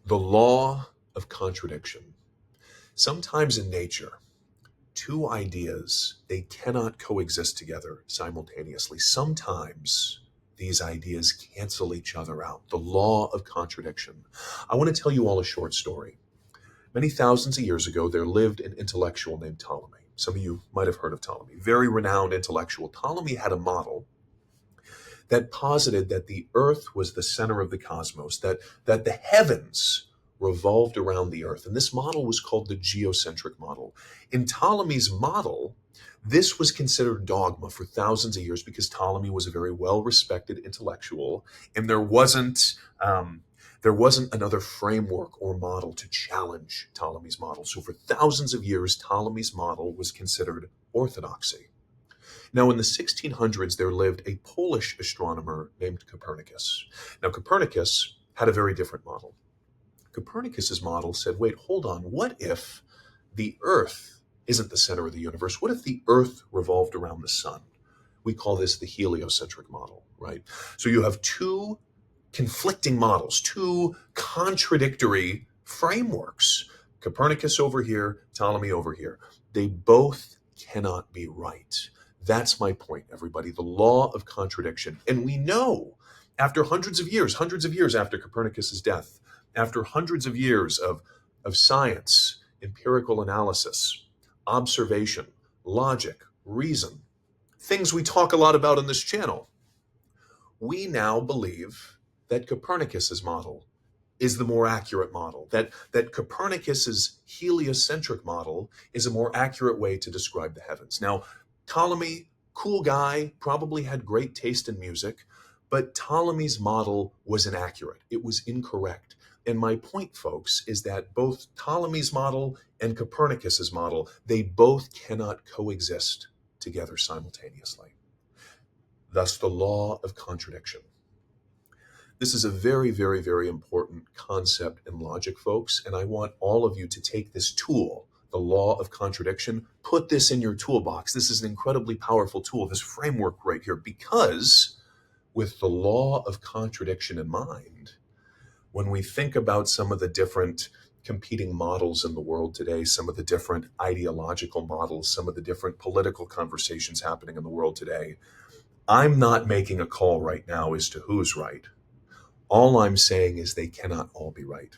The law of contradiction. Sometimes in nature, two ideas, they cannot coexist together simultaneously. Sometimes these ideas cancel each other out. The law of contradiction. I want to tell you all a short story. Many thousands of years ago, there lived an intellectual named Ptolemy. Some of you might have heard of Ptolemy. Very renowned intellectual. Ptolemy had a model that posited that the earth was the center of the cosmos, that the heavens revolved around the earth. And this model was called the geocentric model. In Ptolemy's model, this was considered dogma for thousands of years because Ptolemy was a very well-respected intellectual, and there wasn't another framework or model to challenge Ptolemy's model. So for thousands of years, Ptolemy's model was considered orthodoxy. Now, in the 1600s, there lived a Polish astronomer named Copernicus. Now, Copernicus had a very different model. Copernicus's model said, wait, hold on, what if the Earth isn't the center of the universe? What if the Earth revolved around the sun? We call this the heliocentric model, right? So you have two conflicting models, two contradictory frameworks. Copernicus over here, Ptolemy over here. They both cannot be right. That's my point, everybody. The law of contradiction. And we know after hundreds of years after Copernicus's death, after hundreds of years of science, empirical analysis, observation, logic, reason, things we talk a lot about on this channel, we now believe that Copernicus's model is the more accurate model, that Copernicus's heliocentric model is a more accurate way to describe the heavens. Now, Ptolemy, cool guy, probably had great taste in music, but Ptolemy's model was inaccurate. It was incorrect. And my point, folks, is that both Ptolemy's model and Copernicus's model, they both cannot coexist together simultaneously. Thus, the law of contradiction. This is a very, very, very important concept in logic, folks, and I want all of you to take this tool, the law of contradiction, put this in your toolbox. This is an incredibly powerful tool, this framework right here, because with the law of contradiction in mind, when we think about some of the different competing models in the world today, some of the different ideological models, some of the different political conversations happening in the world today, I'm not making a call right now as to who's right. All I'm saying is they cannot all be right.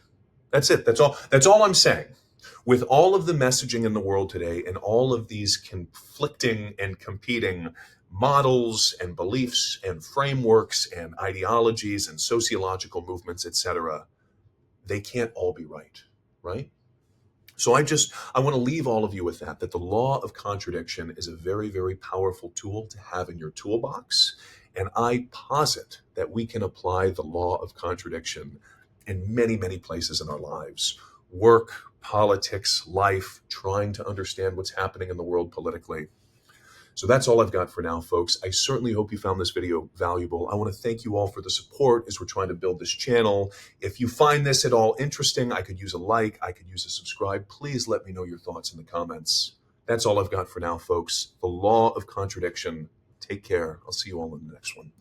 That's it. That's all I'm saying. With all of the messaging in the world today and all of these conflicting and competing models and beliefs and frameworks and ideologies and sociological movements, etc., they can't all be right, right? So I want to leave all of you with that the law of contradiction is a very, very powerful tool to have in your toolbox. And I posit that we can apply the law of contradiction in many, many places in our lives. Work, politics, life, trying to understand what's happening in the world politically. So that's all I've got for now, folks. I certainly hope you found this video valuable. I want to thank you all for the support as we're trying to build this channel. If you find this at all interesting, I could use a like, I could use a subscribe. Please let me know your thoughts in the comments. That's all I've got for now, folks. The law of contradiction. Take care. I'll see you all in the next one.